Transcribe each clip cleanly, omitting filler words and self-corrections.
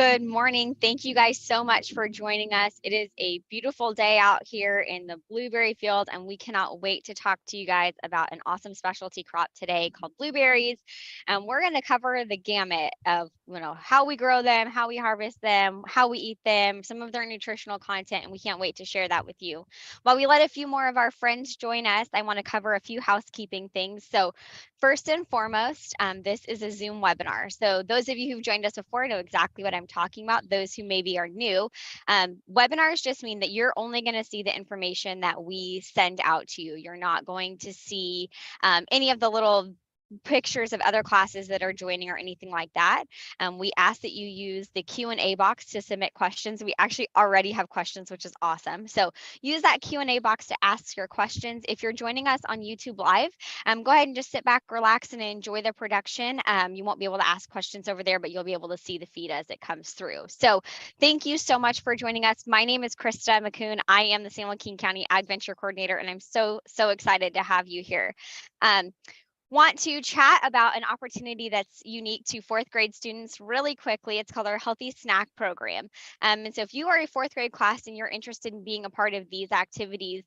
Good morning. Thank you guys so much for joining us. It is a beautiful day out here in the blueberry field, and we cannot wait to talk to you guys about an awesome specialty crop today called blueberries. And we're going to cover the gamut of, how we grow them, how we harvest them, how we eat them, some of their nutritional content, and we can't wait to share that with you. While we let a few more of our friends join us, I want to cover a few housekeeping things. So first and foremost, this is a Zoom webinar. So those of you who've joined us before know exactly what I'm talking about. Those who maybe are new, webinars just mean that you're only going to see the information that we send out to you. You're not going to see any of the little pictures of other classes that are joining or anything like that. We ask that you use the Q&A box to submit questions. We actually already have questions, which is awesome. So use that Q&A box to ask your questions. If you're joining us on YouTube Live, go ahead and just sit back, relax, and enjoy the production. You won't be able to ask questions over there, but you'll be able to see the feed as it comes through. So thank you so much for joining us. My name is Krista McCoon. I am the San Joaquin County AgVenture Coordinator, and I'm so excited to have you here. Want to chat about an opportunity that's unique to fourth grade students really quickly. It's called our Healthy Snack Program. And so if you are a fourth grade class and you're interested in being a part of these activities,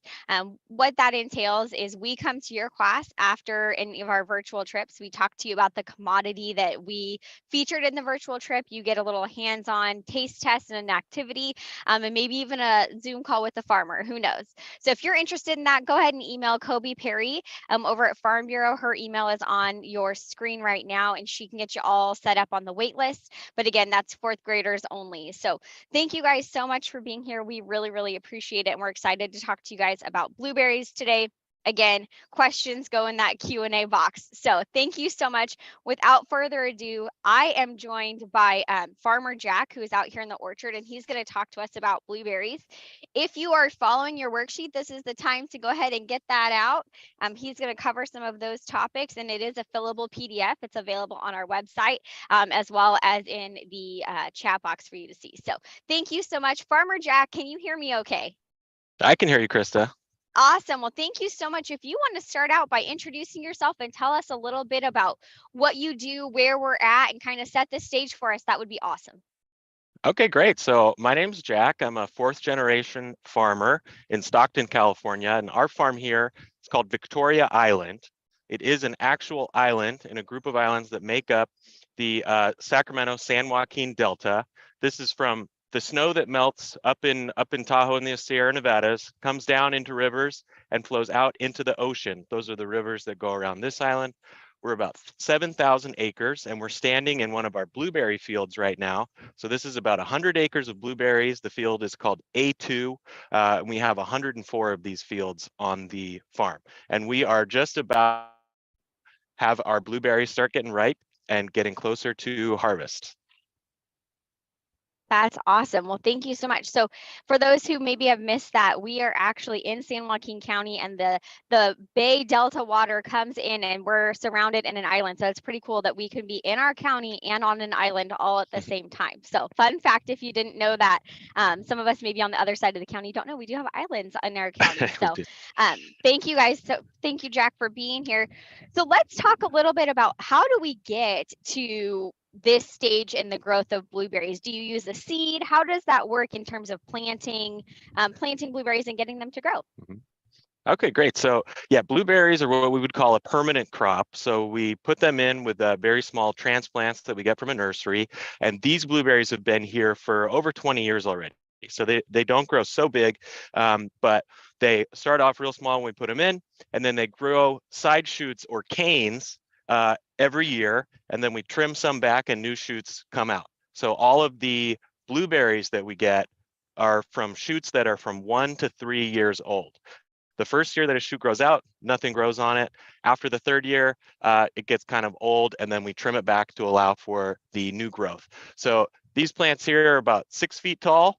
what that entails is we come to your class after any of our virtual trips. We talk to you about the commodity that we featured in the virtual trip. You get a little hands-on taste test and an activity, and maybe even a Zoom call with the farmer, who knows. So if you're interested in that, go ahead and email Kobe Perry over at Farm Bureau. Her email is on your screen right now, and she can get you all set up on the wait list. But again, that's fourth graders only. So thank you guys so much for being here. We really appreciate it. And we're excited to talk to you guys about blueberries today. Again, questions go in that Q&A box. So thank you so much. Without further ado, I am joined by Farmer Jack, who is out here in the orchard, and he's going to talk to us about blueberries. If you are following your worksheet, this is the time to go ahead and get that out. He's going to cover some of those topics, and it is a fillable PDF. It's available on our website, as well as in the chat box for you to see. So thank you so much. Farmer Jack, can you hear me okay? I can hear you, Krista. Awesome. Well, thank you so much. If you want to start out by introducing yourself and tell us a little bit about what you do, where we're at, and kind of set the stage for us, that would be awesome. Okay, great. So my name's Jack. I'm a fourth generation farmer in Stockton, California. And our farm here is called Victoria Island. It is an actual island in a group of islands that make up the Sacramento San Joaquin Delta. This is from the snow that melts up in Tahoe in the Sierra Nevadas, comes down into rivers and flows out into the ocean. Those are the rivers that go around this island. We're about 7,000 acres, and we're standing in one of our blueberry fields right now. So this is about 100 acres of blueberries. The field is called A2, and we have 104 of these fields on the farm. And we are just about have our blueberries start getting ripe and getting closer to harvest. That's awesome. Well, thank you so much. So for those who maybe have missed that, we are actually in San Joaquin County, and the Bay Delta water comes in, and we're surrounded in an island. So it's pretty cool that we can be in our county and on an island all at the same time. So fun fact, if you didn't know that, some of us maybe on the other side of the county don't know, we do have islands in our county. So thank you guys. So thank you, Jack, for being here. So let's talk a little bit about how do we get to this stage in the growth of blueberries. Do you use a seed? How does that work in terms of planting blueberries and getting them to grow? Okay, great. So yeah, blueberries are what we would call a permanent crop. So we put them in with very small transplants that we get from a nursery. And these blueberries have been here for over 20 years already. So they don't grow so big, but they start off real small when we put them in, and then they grow side shoots or canes every year, and then we trim some back and new shoots come out. So all of the blueberries that we get are from shoots that are from 1 to 3 years old. The first year that a shoot grows out, nothing grows on it. After the third year, it gets kind of old, and then we trim it back to allow for the new growth. So these plants here are about 6 feet tall.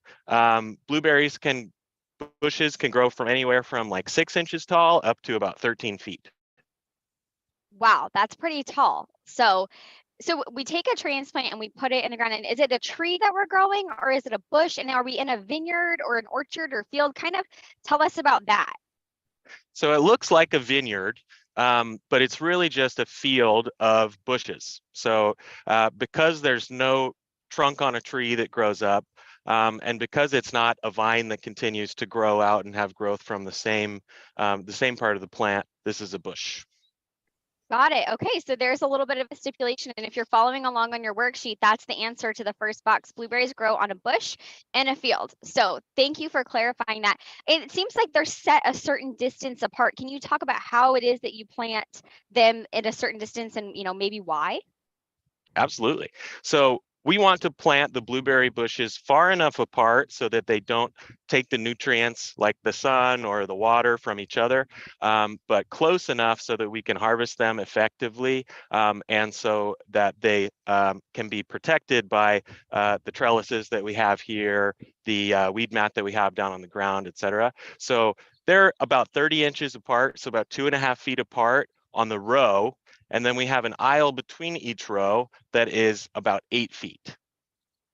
Bushes can grow from anywhere from like 6 inches tall up to about 13 feet. Wow, that's pretty tall. So we take a transplant and we put it in the ground, and is it a tree that we're growing, or is it a bush? And are we in a vineyard or an orchard or field? Kind of tell us about that. So it looks like a vineyard, but it's really just a field of bushes. So because there's no trunk on a tree that grows up. And because it's not a vine that continues to grow out and have growth from the same part of the plant, this is a bush. Got it. Okay, so there's a little bit of a stipulation. And if you're following along on your worksheet, that's the answer to the first box. Blueberries grow on a bush in a field. So thank you for clarifying that. It seems like they're set a certain distance apart. Can you talk about how it is that you plant them at a certain distance and, maybe why? Absolutely. So we want to plant the blueberry bushes far enough apart so that they don't take the nutrients like the sun or the water from each other, but close enough so that we can harvest them effectively, and so that they can be protected by the trellises that we have here, the weed mat that we have down on the ground, et cetera. So they're about 30 inches apart, so about 2.5 feet apart on the row. And then we have an aisle between each row that is about 8 feet.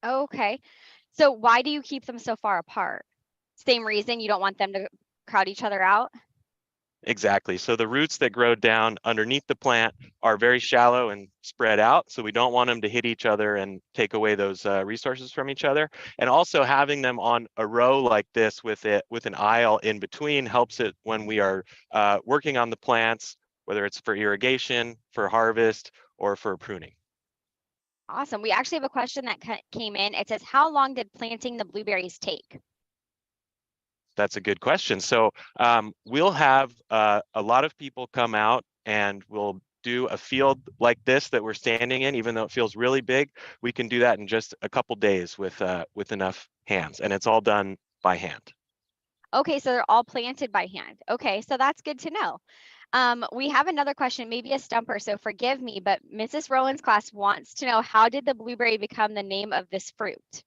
Okay. So why do you keep them so far apart? Same reason you don't want them to crowd each other out? Exactly. So the roots that grow down underneath the plant are very shallow and spread out. So we don't want them to hit each other and take away those resources from each other. And also having them on a row like this with an aisle in between helps it when we are working on the plants, whether it's for irrigation, for harvest, or for pruning. Awesome. We actually have a question that came in. It says, how long did planting the blueberries take? That's a good question. So we'll have a lot of people come out and we'll do a field like this that we're standing in. Even though it feels really big, we can do that in just a couple days with enough hands, and it's all done by hand. Okay, so they're all planted by hand. Okay, so that's good to know. We have another question, maybe a stumper, so forgive me, but Mrs. Rowland's class wants to know, how did the blueberry become the name of this fruit?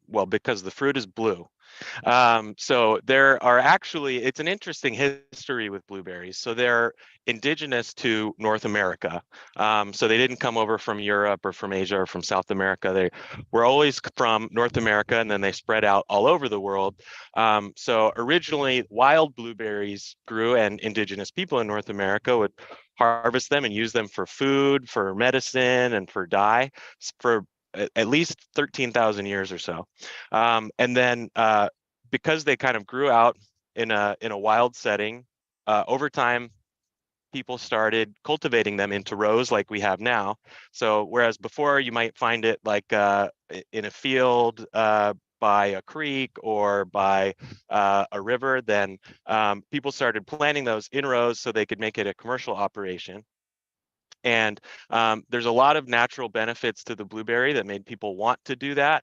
Well, because the fruit is blue. So there are actually, it's an interesting history with blueberries. So they're indigenous to North America. So they didn't come over from Europe or from Asia or from South America. They were always from North America, and then they spread out all over the world. So originally wild blueberries grew, and indigenous people in North America would harvest them and use them for food, for medicine, and for dye for at least 13,000 years or so. And then because they kind of grew out in a wild setting, over time, people started cultivating them into rows like we have now. So whereas before you might find it like in a field by a creek or by a river, then people started planting those in rows so they could make it a commercial operation. And there's a lot of natural benefits to the blueberry that made people want to do that.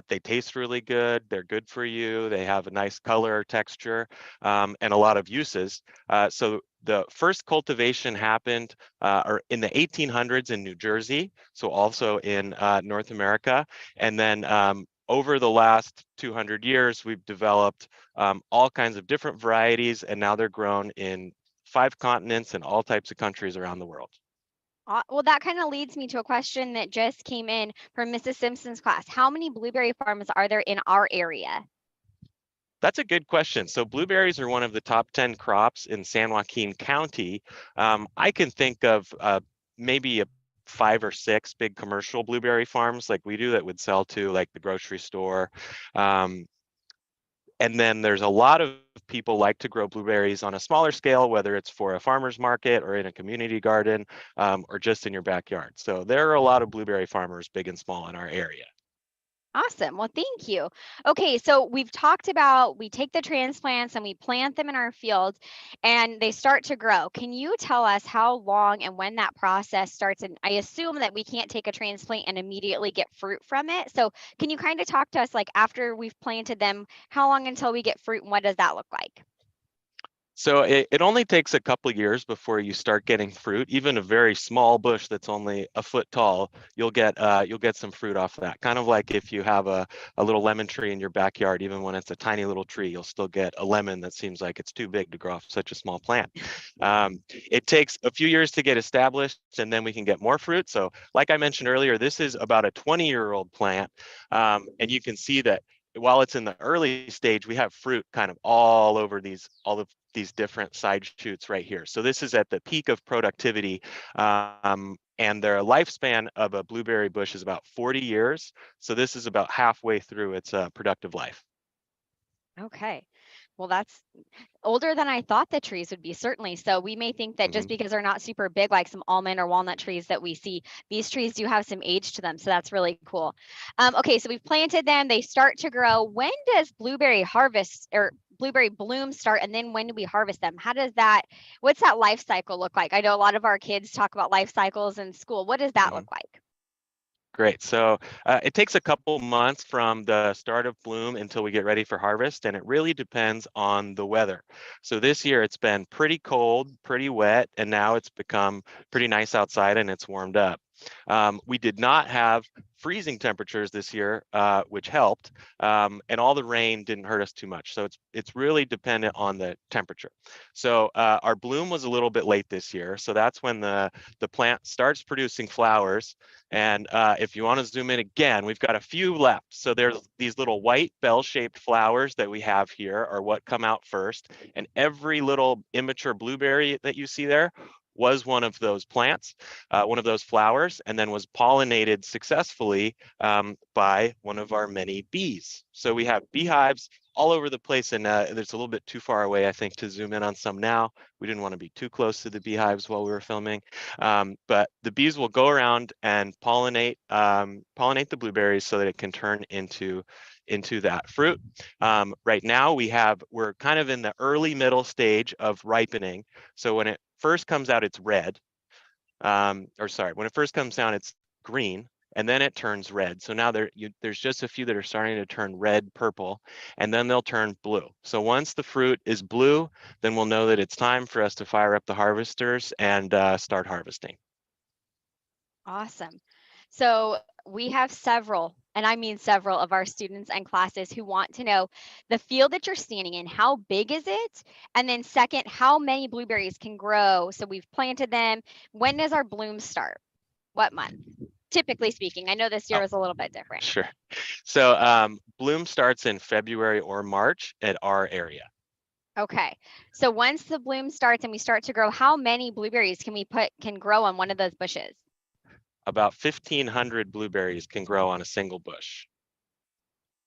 They taste really good. They're good for you. They have a nice color, texture, and a lot of uses. So the first cultivation happened in the 1800s in New Jersey, so also in North America. And then over the last 200 years, we've developed all kinds of different varieties, and now they're grown in 5 continents and all types of countries around the world. Well, that kind of leads me to a question that just came in from Mrs. Simpson's class. How many blueberry farms are there in our area? That's a good question. So blueberries are one of the top 10 crops in San Joaquin County. I can think of maybe 5 or 6 big commercial blueberry farms like we do that would sell to like the grocery store. And then there's a lot of people like to grow blueberries on a smaller scale, whether it's for a farmer's market or in a community garden or just in your backyard. So there are a lot of blueberry farmers, big and small, in our area. Awesome. Well, thank you. Okay, so we've talked about we take the transplants and we plant them in our fields and they start to grow. Can you tell us how long and when that process starts? And I assume that we can't take a transplant and immediately get fruit from it. So can you kind of talk to us, like after we've planted them, how long until we get fruit and what does that look like? So it only takes a couple of years before you start getting fruit. Even a very small bush that's only a foot tall, you'll get some fruit off of that. Kind of like if you have a little lemon tree in your backyard, even when it's a tiny little tree, you'll still get a lemon that seems like it's too big to grow off such a small plant. It takes a few years to get established, and then we can get more fruit. So like I mentioned earlier, this is about a 20-year-old plant, and you can see that while it's in the early stage, we have fruit kind of all over all of these different side shoots right here. So this is at the peak of productivity. And their lifespan of a blueberry bush is about 40 years. So this is about halfway through its productive life. Okay. Well, that's older than I thought the trees would be, certainly. So we may think that just because they're not super big, like some almond or walnut trees that we see, these trees do have some age to them. So that's really cool. Okay, so we've planted them. They start to grow. When does blueberry harvest or blueberry bloom start? And then when do we harvest them? What's that life cycle look like? I know a lot of our kids talk about life cycles in school. What does that look like? Great. So it takes a couple months from the start of bloom until we get ready for harvest, and it really depends on the weather. So this year it's been pretty cold, pretty wet, and now it's become pretty nice outside and it's warmed up. We did not have freezing temperatures this year, which helped, and all the rain didn't hurt us too much. So it's really dependent on the temperature. So our bloom was a little bit late this year. So that's when the plant starts producing flowers. And if you want to zoom in again, we've got a few left. So there's these little white bell-shaped flowers that we have here are what come out first. And every little immature blueberry that you see there was one of those plants, one of those flowers, and then was pollinated successfully by one of our many bees. So we have beehives all over the place, and there's a little bit too far away, I think, to zoom in on some now. We didn't want to be too close to the beehives while we were filming, but the bees will go around and pollinate the blueberries so that it can turn into that fruit. Right now we're kind of in the early middle stage of ripening. So when it first comes out, it's red. When it first comes down, it's green, and then it turns red. So now there's just a few that are starting to turn red, purple, and then they'll turn blue. So once the fruit is blue, then we'll know that it's time for us to fire up the harvesters and start harvesting. Awesome. So we have several, and I mean several of our students and classes who want to know the field that you're standing in, how big is it? And then second, how many blueberries can grow? So we've planted them. When does our bloom start? What month? Typically speaking, I know this year is a little bit different. Sure. So bloom starts in February or March at our area. Okay. So once the bloom starts and we start to grow, how many blueberries can grow on one of those bushes? About 1,500 blueberries can grow on a single bush.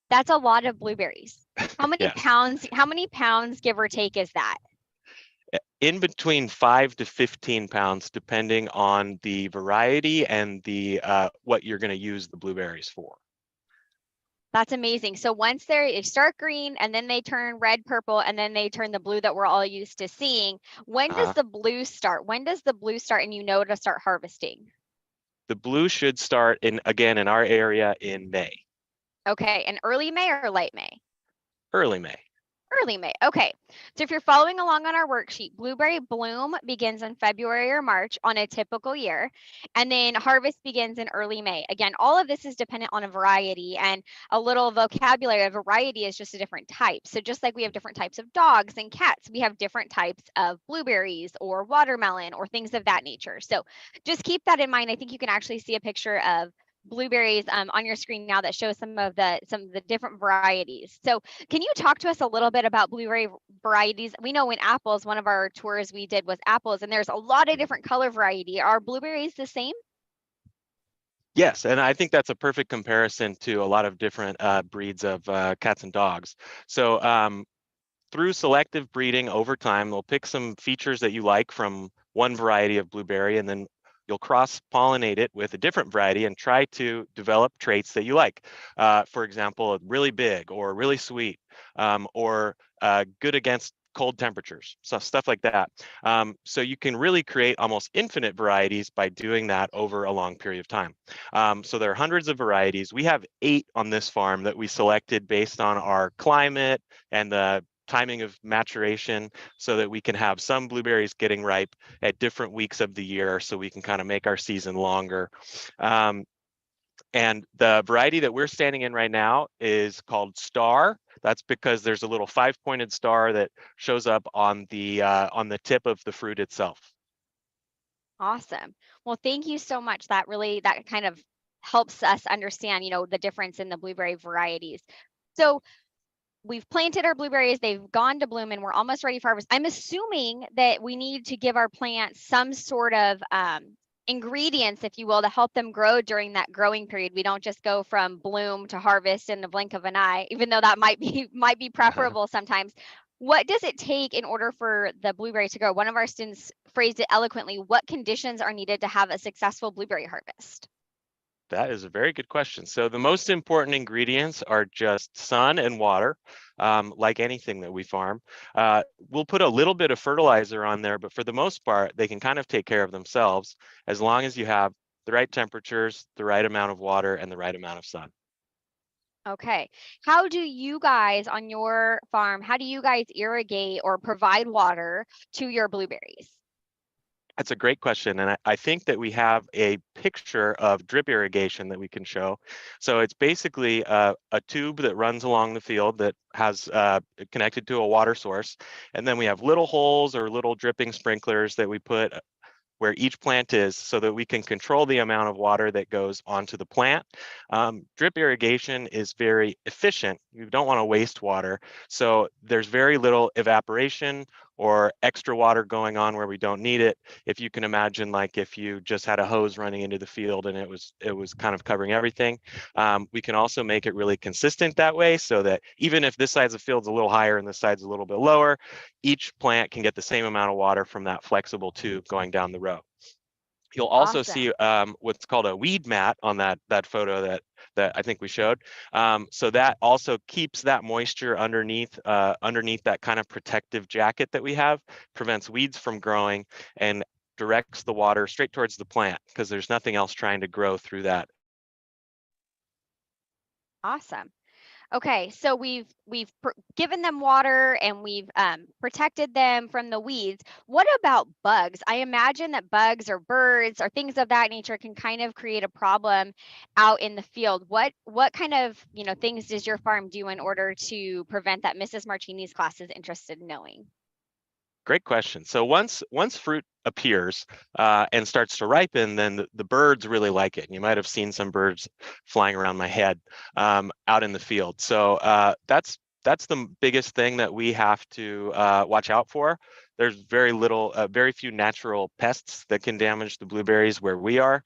That's a lot of blueberries. How many Yes. pounds, give or take, is that? In between 5 to 15 pounds, depending on the variety and the what you're going to use the blueberries for. That's amazing. So once they start green and then they turn red, purple, and then they turn the blue that we're all used to seeing, when does the blue start? When does the blue start and you know to start harvesting? The blue should start in our area in May. Okay, in early May or late May? Early May. Early May. Okay. So if you're following along on our worksheet, blueberry bloom begins in February or March on a typical year, and then harvest begins in early May. Again, all of this is dependent on a variety and a little vocabulary. A variety is just a different type. So just like we have different types of dogs and cats, we have different types of blueberries or watermelon or things of that nature. So just keep that in mind. I think you can actually see a picture of blueberries on your screen now that shows some of the different varieties. So can you talk to us a little bit about blueberry varieties? We know in apples, one of our tours we did was apples, and there's a lot of different color variety. Are blueberries the same? Yes, and I think that's a perfect comparison to a lot of different breeds of cats and dogs. So through selective breeding over time, they'll pick some features that you like from one variety of blueberry, and then you'll cross-pollinate it with a different variety and try to develop traits that you like. For example, really big or really sweet, or good against cold temperatures, so stuff like that. So you can really create almost infinite varieties by doing that over a long period of time. So there are hundreds of varieties. We have 8 on this farm that we selected based on our climate and the timing of maturation, so that we can have some blueberries getting ripe at different weeks of the year, so we can kind of make our season longer. And the variety that we're standing in right now is called Star. That's because there's a little 5-pointed star that shows up on the tip of the fruit itself. Awesome. Well, thank you so much. That kind of helps us understand, the difference in the blueberry varieties. So we've planted our blueberries, they've gone to bloom, and we're almost ready for harvest. I'm assuming that we need to give our plants some sort of ingredients, if you will, to help them grow during that growing period. We don't just go from bloom to harvest in the blink of an eye, even though that might be preferable sometimes. What does it take in order for the blueberry to grow? One of our students phrased it eloquently. What conditions are needed to have a successful blueberry harvest? That is a very good question. So the most important ingredients are just sun and water, like anything that we farm. We'll put a little bit of fertilizer on there, but for the most part, they can kind of take care of themselves as long as you have the right temperatures, the right amount of water, and the right amount of sun. Okay. How do you guys on your farm, how do you guys irrigate or provide water to your blueberries? That's a great question. And I think that we have a picture of drip irrigation that we can show. So it's basically a tube that runs along the field that has connected to a water source. And then we have little holes or little dripping sprinklers that we put where each plant is so that we can control the amount of water that goes onto the plant. Drip irrigation is very efficient. You don't want to waste water. So there's very little evaporation or extra water going on where we don't need it. If you can imagine, like if you just had a hose running into the field and it was kind of covering everything. We can also make it really consistent that way so that even if this side of the field's a little higher and this side's a little bit lower, each plant can get the same amount of water from that flexible tube going down the row. You'll also see Awesome. what's called a weed mat on that photo that I think we showed. So that also keeps that moisture underneath that kind of protective jacket that we have, prevents weeds from growing, and directs the water straight towards the plant because there's nothing else trying to grow through that. Awesome. Okay, so we've given them water and we've protected them from the weeds. What about bugs? I imagine that bugs or birds or things of that nature can kind of create a problem out in the field. What kind of things does your farm do in order to prevent that? Mrs. Martini's class is interested in knowing. Great question. So once fruit appears and starts to ripen, then the birds really like it. And you might have seen some birds flying around my head out in the field. So that's the biggest thing that we have to watch out for. There's very few natural pests that can damage the blueberries where we are.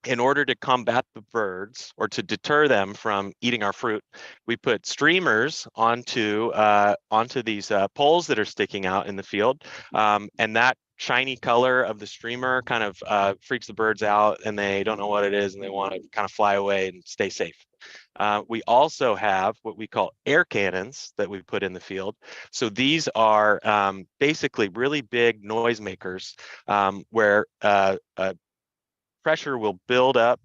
In order to combat the birds or to deter them from eating our fruit, we put streamers onto these poles that are sticking out in the field, and that shiny color of the streamer kind of freaks the birds out, and they don't know what it is, and they want to kind of fly away and stay safe. We also have what we call air cannons that we put in the field. So these are basically really big noisemakers where pressure will build up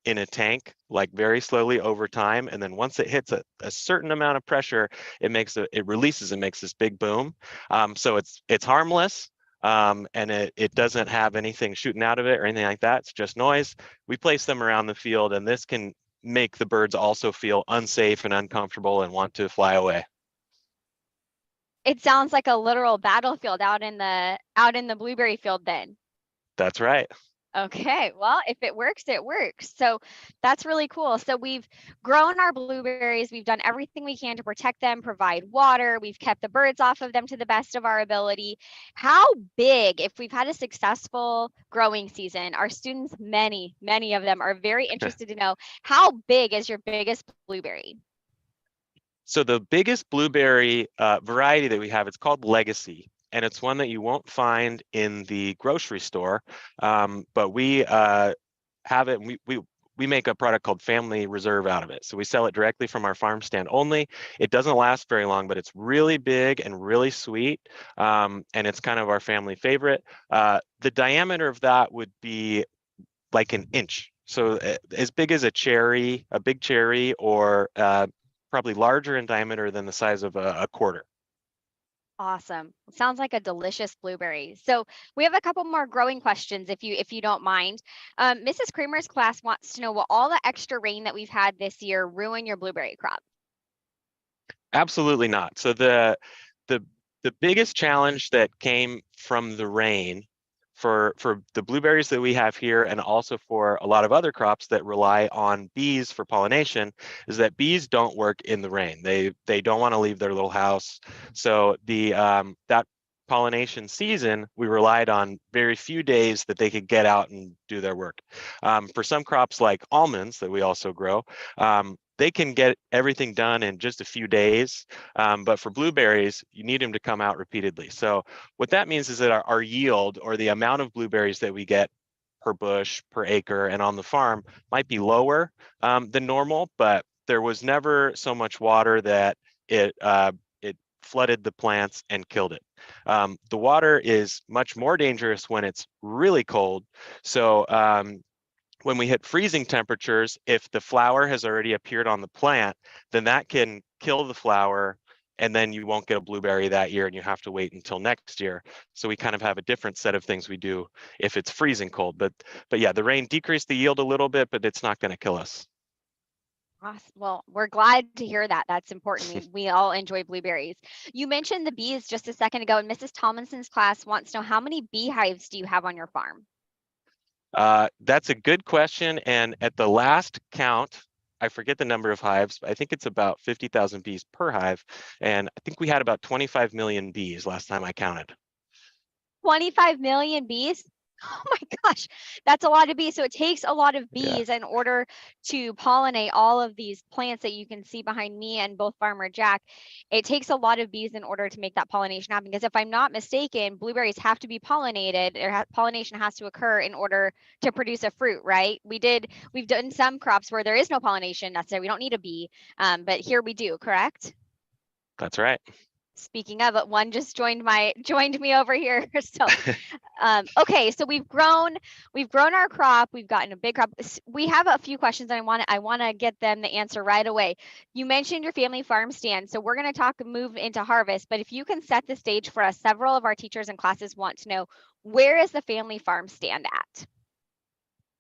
in a tank like very slowly over time, and then once it hits a certain amount of pressure, it releases and makes this big boom. So it's harmless, and it doesn't have anything shooting out of it or anything like that. It's just noise. We place them around the field, and this can make the birds also feel unsafe and uncomfortable and want to fly away. It sounds like a literal battlefield out in the blueberry field then. That's right. Okay, well, if it works, it works. So that's really cool. So we've grown our blueberries. We've done everything we can to protect them, provide water. We've kept the birds off of them to the best of our ability. How big, if we've had a successful growing season, our students, many of them are very interested to know, how big is your biggest blueberry? So the biggest blueberry variety that we have, it's called Legacy, and it's one that you won't find in the grocery store, but we have it, and we make a product called Family Reserve out of it. So we sell it directly from our farm stand only. It doesn't last very long, but it's really big and really sweet, and it's kind of our family favorite. The diameter of that would be like an inch. So as big as a big cherry, or probably larger in diameter than the size of a quarter. Awesome. Sounds like a delicious blueberry. So we have a couple more growing questions if you don't mind. Mrs. Kramer's class wants to know, will all the extra rain that we've had this year ruin your blueberry crop? Absolutely not. So the biggest challenge that came from the rain for the blueberries that we have here, and also for a lot of other crops that rely on bees for pollination, is that bees don't work in the rain. They don't want to leave their little house. So that pollination season, we relied on very few days that they could get out and do their work. For some crops like almonds that we also grow, they can get everything done in just a few days, but for blueberries, you need them to come out repeatedly. So what that means is that our yield, or the amount of blueberries that we get per bush, per acre, and on the farm might be lower than normal, but there was never so much water that it flooded the plants and killed it. The water is much more dangerous when it's really cold. So when we hit freezing temperatures, if the flower has already appeared on the plant, then that can kill the flower, and then you won't get a blueberry that year and you have to wait until next year. So we kind of have a different set of things we do if it's freezing cold. But yeah, the rain decreased the yield a little bit, but it's not going to kill us. Awesome. Well, we're glad to hear that. That's important. We all enjoy blueberries. You mentioned the bees just a second ago, and Mrs. Tomlinson's class wants to know, how many beehives do you have on your farm? That's a good question. And at the last count, I forget the number of hives, but I think it's about 50,000 bees per hive. And I think we had about 25 million bees last time I counted. 25 million bees? Oh my gosh, that's a lot of bees. So it takes a lot of bees in order to pollinate all of these plants that you can see behind me and both Farmer Jack. It takes a lot of bees in order to make that pollination happen. Because if I'm not mistaken, blueberries have to be pollinated, or pollination has to occur in order to produce a fruit, right? We've done some crops where there is no pollination necessarily. We don't need a bee, but here we do, correct? That's right. Speaking of it, one just joined me over here. So, okay, so we've grown our crop. We've gotten a big crop. We have a few questions, and I want to get them the answer right away. You mentioned your family farm stand, so we're going to move into harvest. But if you can set the stage for us, several of our teachers and classes want to know, where is the family farm stand at?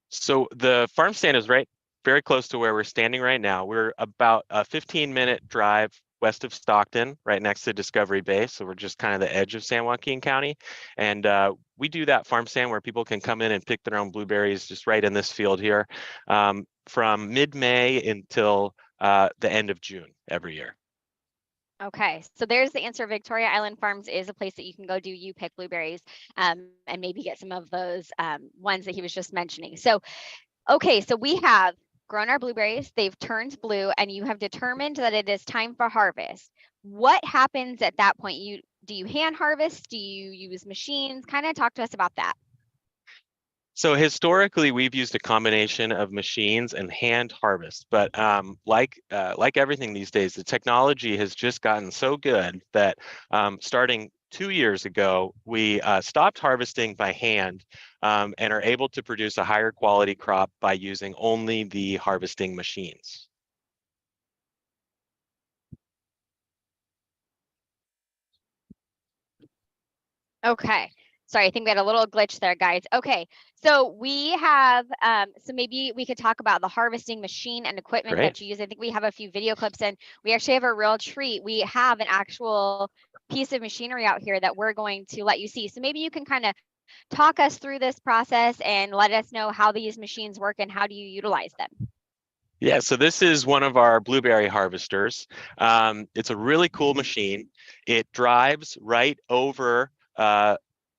So the farm stand is very close to where we're standing right now. We're about a 15-minute drive west of Stockton, right next to Discovery Bay. So we're just kind of the edge of San Joaquin County. And we do that farm stand where people can come in and pick their own blueberries just right in this field here, from mid-May until the end of June every year. Okay, so there's the answer. Victoria Island Farms is a place that you can go do You Pick Blueberries, and maybe get some of those ones that he was just mentioning. So, okay, so we have grown our blueberries, they've turned blue, and you have determined that it is time for harvest. What happens at that point? Do you hand harvest? Do you use machines? Kind of talk to us about that. So historically, we've used a combination of machines and hand harvest, but like everything these days, the technology has just gotten so good that starting 2 years ago, we stopped harvesting by hand and are able to produce a higher quality crop by using only the harvesting machines. Okay. Sorry, I think we had a little glitch there, guys. Okay, so we have, so maybe we could talk about the harvesting machine and equipment that you use. I think we have a few video clips, and we actually have a real treat. We have an actual piece of machinery out here that we're going to let you see. So maybe you can kind of talk us through this process and let us know how these machines work and how do you utilize them. Yeah, so this is one of our blueberry harvesters. It's a really cool machine. It drives right over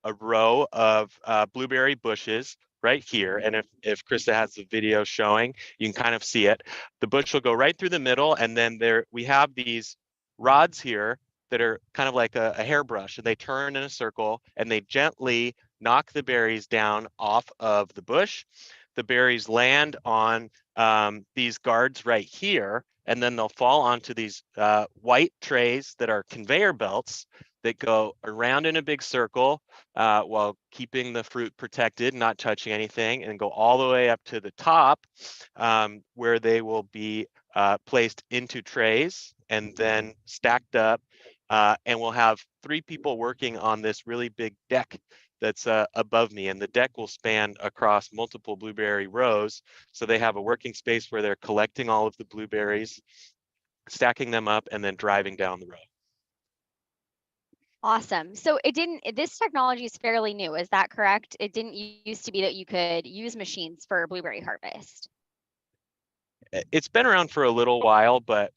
a row of blueberry bushes right here. And if Krista has the video showing, you can kind of see it. The bush will go right through the middle, and then we have these rods here that are kind of like a hairbrush, and they turn in a circle and they gently knock the berries down off of the bush. The berries land on these guards right here, and then they'll fall onto these white trays that are conveyor belts that go around in a big circle while keeping the fruit protected, not touching anything, and go all the way up to the top where they will be placed into trays and then stacked up. And we'll have 3 people working on this really big deck that's above me, and the deck will span across multiple blueberry rows. So they have a working space where they're collecting all of the blueberries, stacking them up, and then driving down the road. Awesome. So this technology is fairly new, is that correct? It didn't used to be that you could use machines for blueberry harvest. It's been around for a little while, but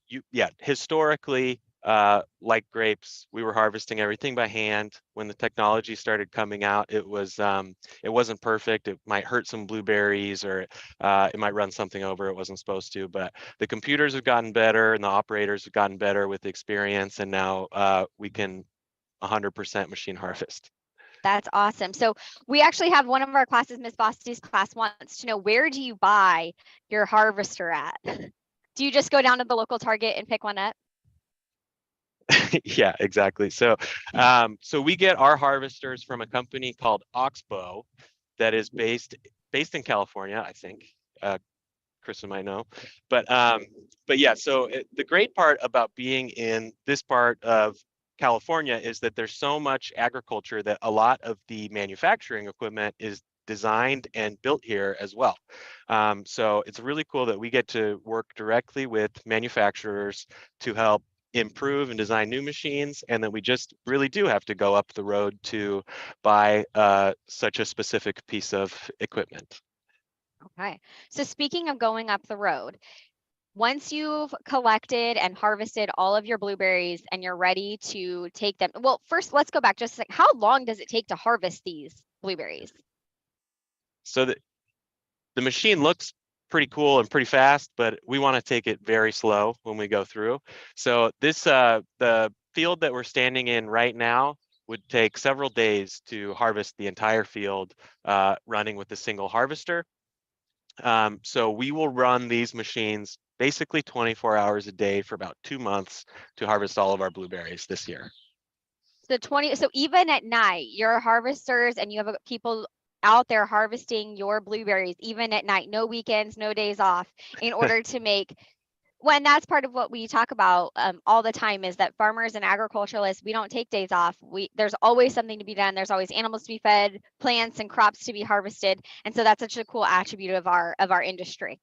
historically, like grapes, we were harvesting everything by hand. When the technology started coming out, it wasn't perfect. It might hurt some blueberries, or it might run something over it wasn't supposed to. But the computers have gotten better, and the operators have gotten better with experience, and now we can 100% machine harvest. That's awesome. So we actually have one of our classes, Miss Bosty's class, wants to know, where do you buy your harvester at? Do you just go down to the local Target and pick one up? Yeah, exactly. So we get our harvesters from a company called Oxbow that is based in California, I think. Kristen might know, but yeah. So the great part about being in this part of California is that there's so much agriculture that a lot of the manufacturing equipment is designed and built here as well. So it's really cool that we get to work directly with manufacturers to help improve and design new machines, and that we just really do have to go up the road to buy such a specific piece of equipment. Okay. So speaking of going up the road, once you've collected and harvested all of your blueberries and you're ready to take them, well, first let's go back just a second. How long does it take to harvest these blueberries? So the machine looks pretty cool and pretty fast, but we want to take it very slow when we go through. So the field that we're standing in right now would take several days to harvest the entire field, running with a single harvester. So we will run these machines basically 24 hours a day for about 2 months to harvest all of our blueberries this year. So even at night, your harvesters and you have people out there harvesting your blueberries, even at night, no weekends, no days off, in order to make, when that's part of what we talk about all the time, is that farmers and agriculturalists, we don't take days off. There's always something to be done. There's always animals to be fed, plants and crops to be harvested. And so that's such a cool attribute of our industry.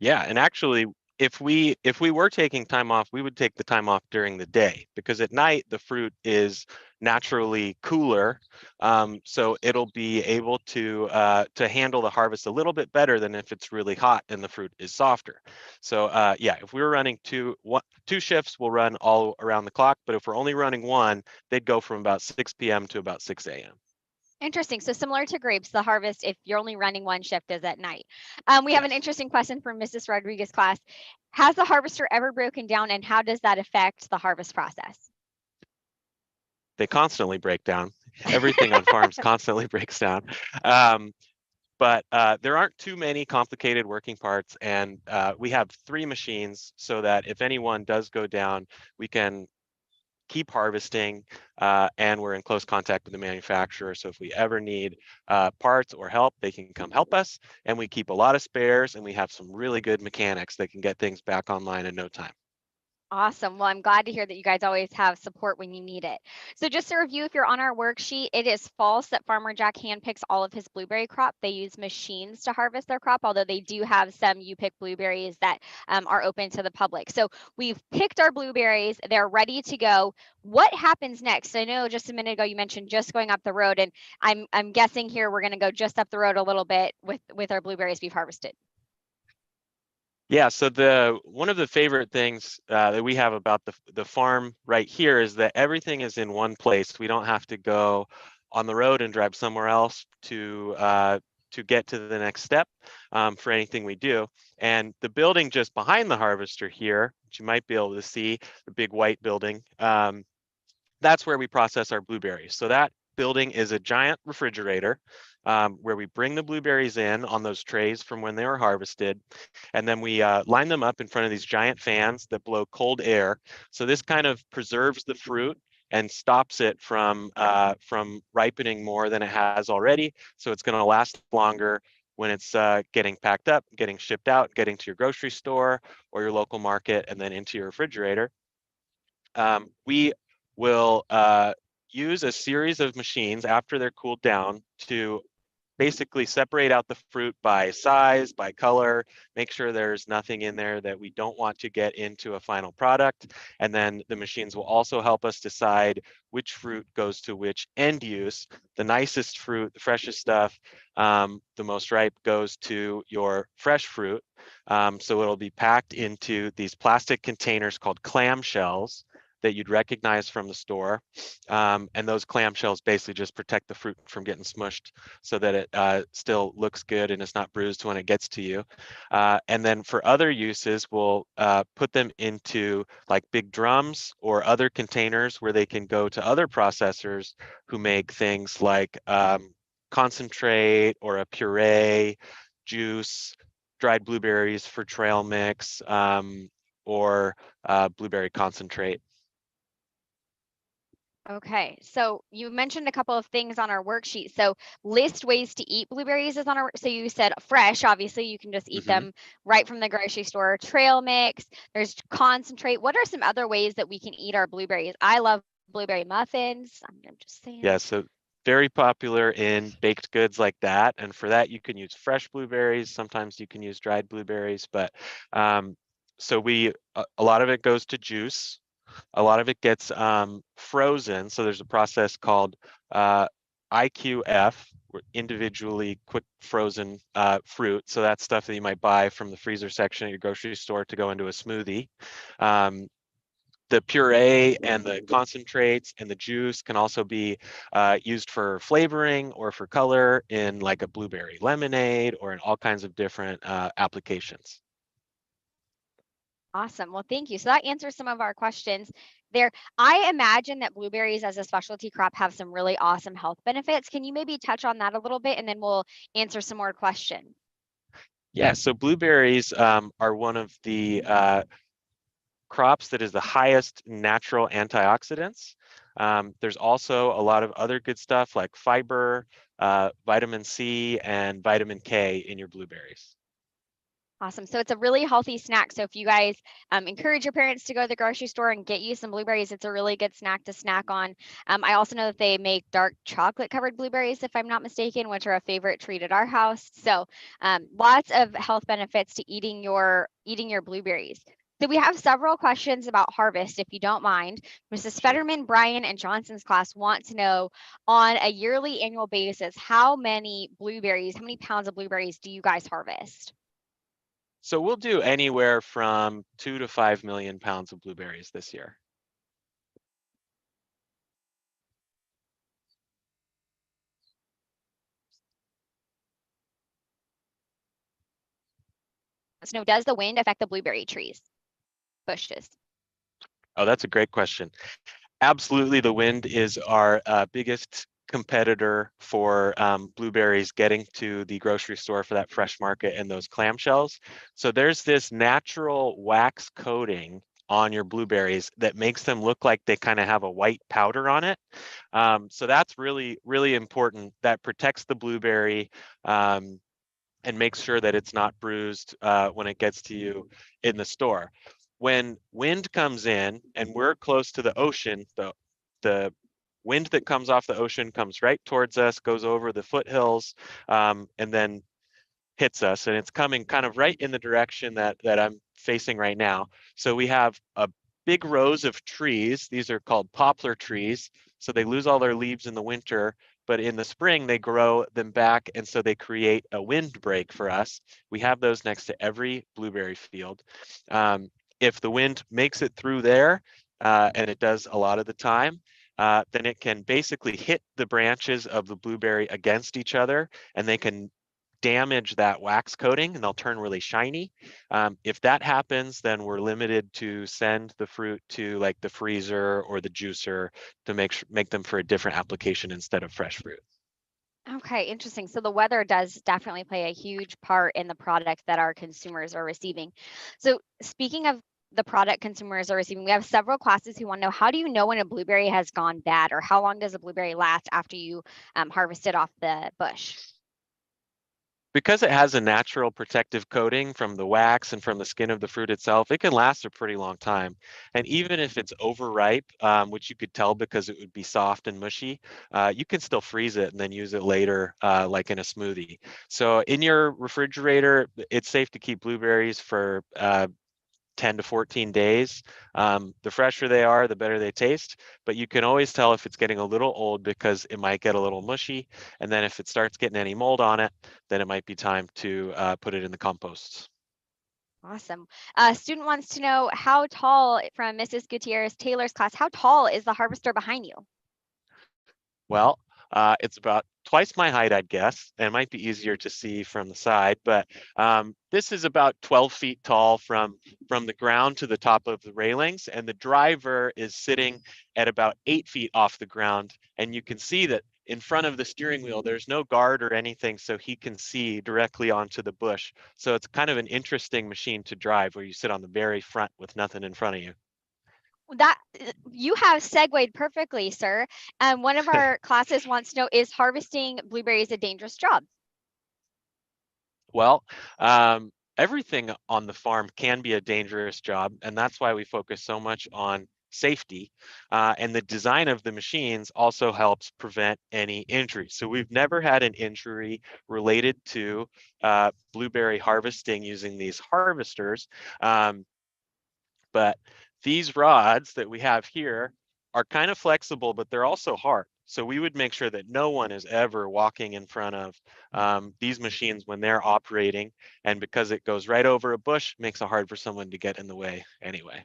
Yeah, and actually, if we were taking time off, we would take the time off during the day, because at night the fruit is naturally cooler, so it'll be able to handle the harvest a little bit better than if it's really hot and the fruit is softer. So yeah, if we were running two shifts, we'll run all around the clock. But if we're only running one, they'd go from about 6 p.m. to about 6 a.m. Interesting. So similar to grapes, the harvest, if you're only running one shift, is at night. We have an Yes. interesting question from Mrs. Rodriguez class. Has the harvester ever broken down, and how does that affect the harvest process? They constantly break down. Everything on farms constantly breaks down. Um, but there aren't too many complicated working parts, and we have 3 machines, so that if any one does go down, we can keep harvesting, and we're in close contact with the manufacturer. So if we ever need parts or help, they can come help us, and we keep a lot of spares, and we have some really good mechanics that can get things back online in no time. Awesome. Well, I'm glad to hear that you guys always have support when you need it. So just to review, if you're on our worksheet, it is false that Farmer Jack handpicks all of his blueberry crop. They use machines to harvest their crop, although they do have some you-pick blueberries that are open to the public. So we've picked our blueberries. They're ready to go. What happens next? I know just a minute ago you mentioned just going up the road, and I'm guessing here we're going to go just up the road a little bit with our blueberries we've harvested. Yeah, so one of the favorite things that we have about the farm right here is that everything is in one place. We don't have to go on the road and drive somewhere else to get to the next step for anything we do. And the building just behind the harvester here, which you might be able to see, the big white building, that's where we process our blueberries. So that building is a giant refrigerator, where we bring the blueberries in on those trays from when they were harvested, and then we line them up in front of these giant fans that blow cold air. So this kind of preserves the fruit and stops it from ripening more than it has already. So it's going to last longer when it's getting packed up, getting shipped out, getting to your grocery store or your local market, and then into your refrigerator. We will use a series of machines after they're cooled down to basically separate out the fruit by size, by color, make sure there's nothing in there that we don't want to get into a final product. And then the machines will also help us decide which fruit goes to which end use. The nicest fruit, the freshest stuff, the most ripe goes to your fresh fruit. So it'll be packed into these plastic containers called clamshells that you'd recognize from the store. And those clamshells basically just protect the fruit from getting smushed so that it still looks good and it's not bruised when it gets to you. And then for other uses, we'll put them into like big drums or other containers where they can go to other processors who make things like concentrate or a puree, juice, dried blueberries for trail mix, or blueberry concentrate. Okay, so you mentioned a couple of things on our worksheet. So list ways to eat blueberries is on our, so you said fresh, obviously you can just eat them right from the grocery store. Trail mix, there's concentrate. What are some other ways that we can eat our blueberries? I love blueberry muffins. I'm just saying. Yeah, so very popular in baked goods like that. And for that, you can use fresh blueberries. Sometimes you can use dried blueberries, but so a lot of it goes to juice. A lot of it gets frozen. So there's a process called IQF, individually quick frozen fruit. So that's stuff that you might buy from the freezer section at your grocery store to go into a smoothie. The puree and the concentrates and the juice can also be used for flavoring or for color in like a blueberry lemonade or in all kinds of different applications. Awesome. Well, thank you. So that answers some of our questions there. I imagine that blueberries as a specialty crop have some really awesome health benefits. Can you maybe touch on that a little bit and then we'll answer some more questions? Yeah, so blueberries are one of the crops that is the highest natural antioxidants. There's also a lot of other good stuff like fiber, vitamin C, and vitamin K in your blueberries. Awesome. So it's a really healthy snack. So if you guys encourage your parents to go to the grocery store and get you some blueberries, it's a really good snack to snack on. I also know that they make dark chocolate covered blueberries, if I'm not mistaken, which are a favorite treat at our house. So lots of health benefits to eating your blueberries. So we have several questions about harvest, if you don't mind. Mrs. Fetterman, Brian, and Johnson's class want to know on a yearly annual basis, how many pounds of blueberries do you guys harvest? So we'll do anywhere from 2 to 5 million pounds of blueberries this year. Snow, does the wind affect the blueberry trees, bushes? Oh, that's a great question. Absolutely, the wind is our biggest competitor for blueberries getting to the grocery store for that fresh market and those clamshells. So there's this natural wax coating on your blueberries that makes them look like they kind of have a white powder on it. So that's really, really important. That protects the blueberry and makes sure that it's not bruised when it gets to you in the store. When wind comes in and we're close to the ocean, the wind that comes off the ocean comes right towards us, goes over the foothills, and then hits us, and it's coming kind of right in the direction that I'm facing right now. So we have a big rows of trees. These are called poplar trees. So they lose all their leaves in the winter, but in the spring they grow them back, and so they create a windbreak for us. We have those next to every blueberry field. If the wind makes it through there, and it does a lot of the time, then it can basically hit the branches of the blueberry against each other, and they can damage that wax coating and they'll turn really shiny. If that happens, then we're limited to send the fruit to like the freezer or the juicer to make them for a different application instead of fresh fruit. Okay, interesting. So the weather does definitely play a huge part in the product that our consumers are receiving. So speaking of the product consumers are receiving, we have several classes who want to know, how do you know when a blueberry has gone bad, or how long does a blueberry last after you harvest it off the bush? Because it has a natural protective coating from the wax and from the skin of the fruit itself, it can last a pretty long time. And even if it's overripe, which you could tell because it would be soft and mushy, you can still freeze it and then use it later, like in a smoothie. So in your refrigerator, it's safe to keep blueberries for 10 to 14 days. The fresher they are, the better they taste, but you can always tell if it's getting a little old because it might get a little mushy. And then if it starts getting any mold on it, then it might be time to put it in the composts. Awesome. A student wants to know how tall, from Mrs. Gutierrez Taylor's class, how tall is the harvester behind you? Well, it's about twice my height, I'd guess, and it might be easier to see from the side, but this is about 12 feet tall from the ground to the top of the railings, and the driver is sitting at about 8 feet off the ground, and you can see that in front of the steering wheel, there's no guard or anything, so he can see directly onto the bush. So it's kind of an interesting machine to drive where you sit on the very front with nothing in front of you. That you have segued perfectly, sir. One of our classes wants to know, is harvesting blueberries a dangerous job? Well, everything on the farm can be a dangerous job, and that's why we focus so much on safety. And the design of the machines also helps prevent any injury. So we've never had an injury related to blueberry harvesting using these harvesters. Um, but these rods that we have here are kind of flexible, but they're also hard. So we would make sure that no one is ever walking in front of these machines when they're operating. And because it goes right over a bush, makes it hard for someone to get in the way anyway.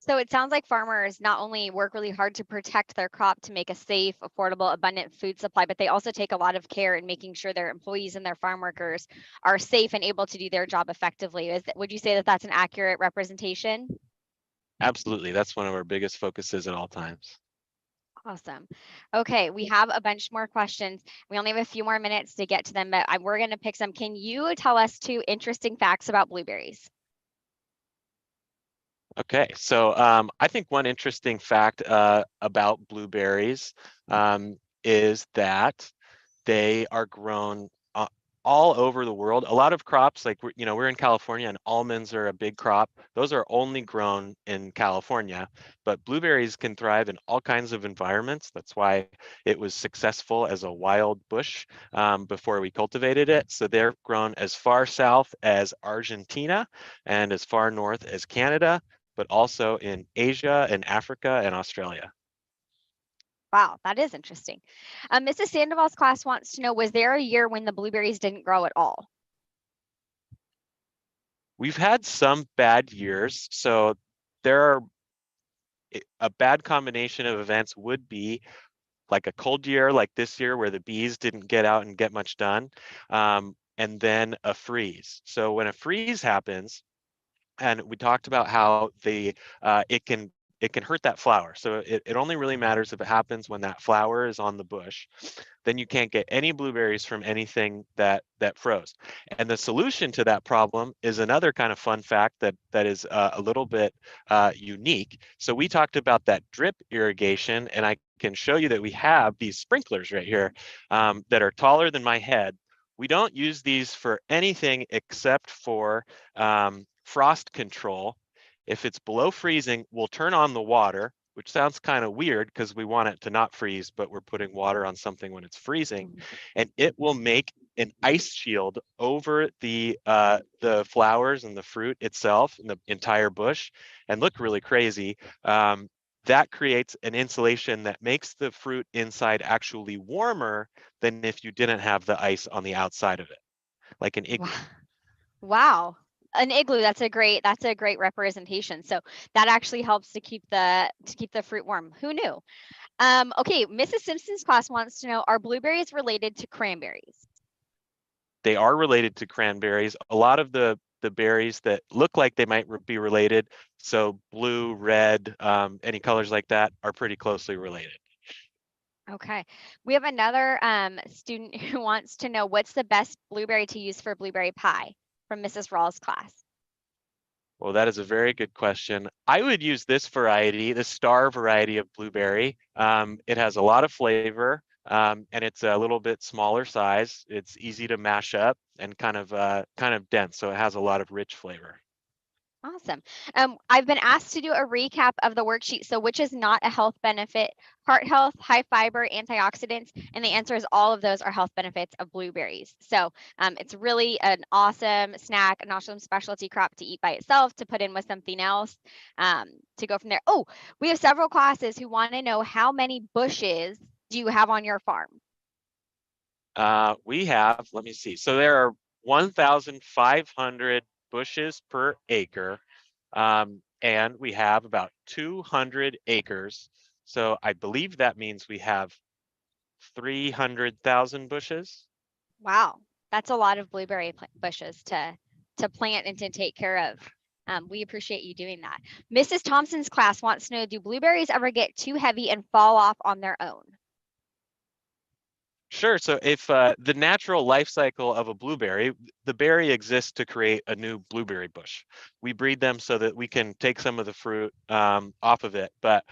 So it sounds like farmers not only work really hard to protect their crop to make a safe, affordable, abundant food supply, but they also take a lot of care in making sure their employees and their farm workers are safe and able to do their job effectively. Would you say that that's an accurate representation? Absolutely. That's one of our biggest focuses at all times. Awesome. Okay, we have a bunch more questions. We only have a few more minutes to get to them, but we're going to pick some. Can you tell us 2 interesting facts about blueberries? Okay, so I think one interesting fact about blueberries is that they are grown all over the world. A lot of crops, like we're in California, and almonds are a big crop. Those are only grown in California, but blueberries can thrive in all kinds of environments. That's why it was successful as a wild bush before we cultivated it. So they're grown as far south as Argentina and as far north as Canada, but also in Asia and Africa and Australia. Wow, that is interesting. Mrs. Sandoval's class wants to know, was there a year when the blueberries didn't grow at all? We've had some bad years, so there are a bad combination of events would be like a cold year like this year where the bees didn't get out and get much done, and then a freeze. So when a freeze happens, and we talked about how it can hurt that flower. So it only really matters if it happens when that flower is on the bush. Then you can't get any blueberries from anything that froze. And the solution to that problem is another kind of fun fact that is a little bit unique. So we talked about that drip irrigation, and I can show you that we have these sprinklers right here that are taller than my head. We don't use these for anything except for frost control. If it's below freezing, we'll turn on the water, which sounds kind of weird because we want it to not freeze, but we're putting water on something when it's freezing, and it will make an ice shield over the flowers and the fruit itself and the entire bush, and look really crazy. That creates an insulation that makes the fruit inside actually warmer than if you didn't have the ice on the outside of it, like an Wow. igloo. Wow. An igloo, that's a great representation. So that actually helps to keep the fruit warm. Who knew? Okay, Mrs. Simpson's class wants to know, are blueberries related to cranberries? They are related to cranberries. A lot of the berries that look like they might be related, so blue, red, any colors like that, are pretty closely related. Okay. We have another student who wants to know, what's the best blueberry to use for blueberry pie, from Mrs. Rawls' class? Well, that is a very good question. I would use this variety, the star variety of blueberry. It has a lot of flavor. and it's a little bit smaller size. It's easy to mash up and kind of dense, so it has a lot of rich flavor. Awesome. I've been asked to do a recap of the worksheet. So which is not a health benefit? Heart health, high fiber, antioxidants, and the answer is all of those are health benefits of blueberries. So it's really an awesome snack, an awesome specialty crop to eat by itself, to put in with something else, to go from there. Oh, we have several classes who want to know how many bushes do you have on your farm? We have, let me see. So there are 1,500 bushes per acre, and we have about 200 acres. So I believe that means we have 300,000 bushes. Wow, that's a lot of blueberry bushes to plant and to take care of. We appreciate you doing that. Mrs. Thompson's class wants to know, do blueberries ever get too heavy and fall off on their own? Sure. So if the natural life cycle of a blueberry, the berry exists to create a new blueberry bush. We breed them so that we can take some of the fruit off of it, but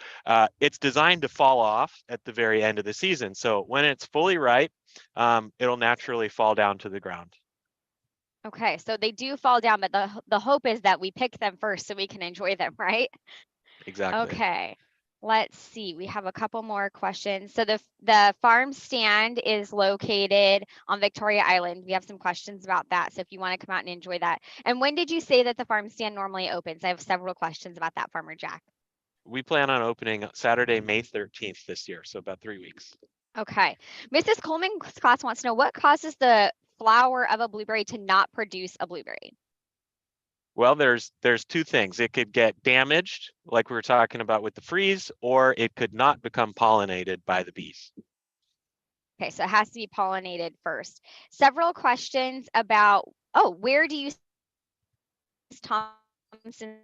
it's designed to fall off at the very end of the season. So when it's fully ripe, it'll naturally fall down to the ground. Okay, so they do fall down, but the hope is that we pick them first so we can enjoy them, right? Exactly. Okay. Let's see. We have a couple more questions. So the farm stand is located on Victoria Island. We have some questions about that. So if you want to come out and enjoy that. And when did you say that the farm stand normally opens? I have several questions about that, Farmer Jack. We plan on opening Saturday, May 13th this year, so about 3 weeks. Okay. Mrs. Coleman's class wants to know, what causes the flower of a blueberry to not produce a blueberry? Well, there's two things. It could get damaged, like we were talking about with the freeze, or it could not become pollinated by the bees. Okay, so it has to be pollinated first. Several questions about, where do you Thompson?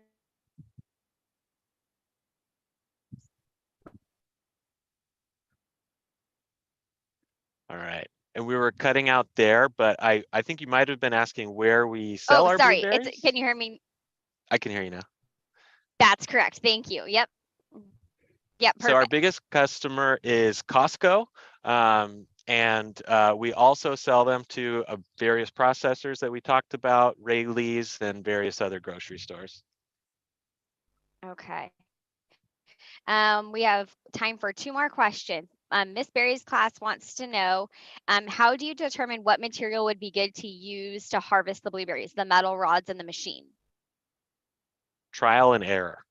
All right. And we were cutting out there, but I think you might have been asking where we sell our Sorry. blueberries. Can you hear me? I can hear you now. That's correct. Thank you. Yep. Yep. So our Perfect. biggest customer is Costco. And we also sell them to various processors that we talked about, Rayleigh's and various other grocery stores. Okay. We have time for two more questions. Miss Berry's class wants to know, how do you determine what material would be good to use to harvest the blueberries, the metal rods and the machine? Trial and error.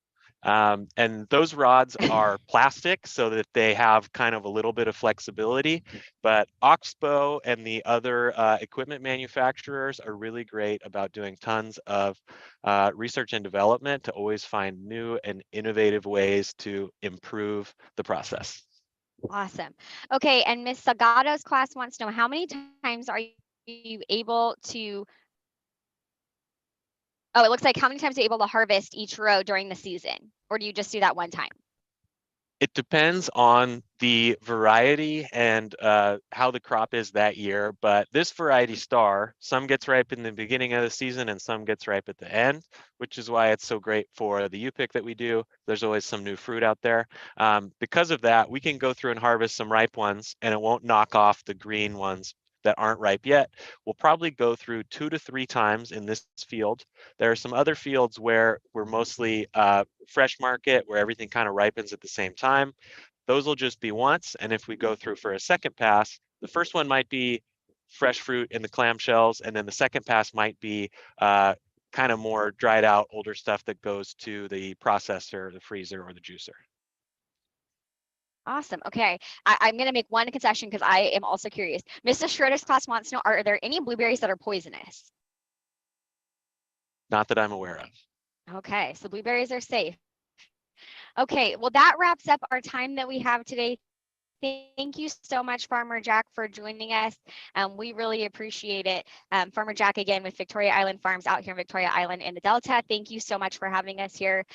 And those rods are plastic so that they have kind of a little bit of flexibility, but Oxbow and the other equipment manufacturers are really great about doing tons of research and development to always find new and innovative ways to improve the process. Awesome. Okay, and Miss Sagato's class wants to know, how many times are you able to, it looks like how many times are you able to harvest each row during the season? Or do you just do that one time? It depends on the variety and how the crop is that year, but this variety star, some gets ripe in the beginning of the season and some gets ripe at the end, which is why it's so great for the U-pick that we do. There's always some new fruit out there. Because of that, we can go through and harvest some ripe ones and it won't knock off the green ones that aren't ripe yet. We'll probably go through 2 to 3 times in this field. There are some other fields where we're mostly fresh market, where everything kind of ripens at the same time. Those will just be once. And if we go through for a second pass, the first one might be fresh fruit in the clamshells. And then the second pass might be kind of more dried out older stuff that goes to the processor, the freezer, or the juicer. Awesome. Okay. I'm going to make one concession because I am also curious. Mrs. Schroeder's class wants to know, are there any blueberries that are poisonous? Not that I'm aware of. Okay. So blueberries are safe. Okay. Well, that wraps up our time that we have today. Thank you so much, Farmer Jack, for joining us. We really appreciate it. Farmer Jack, again, with Victoria Island Farms out here in Victoria Island in the Delta. Thank you so much for having us here.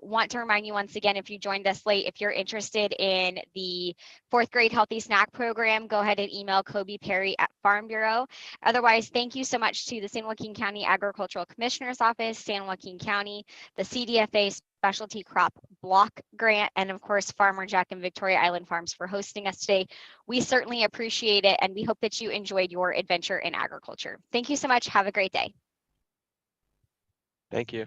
Want to remind you once again, if you joined us late, if you're interested in the 4th grade healthy snack program, go ahead and email Kobe Perry at Farm Bureau. Otherwise, thank you so much to the San Joaquin County Agricultural Commissioner's Office, San Joaquin County, the CDFA Specialty Crop Block Grant, and of course, Farmer Jack and Victoria Island Farms for hosting us today. We certainly appreciate it, and we hope that you enjoyed your adventure in agriculture. Thank you so much. Have a great day. Thank you.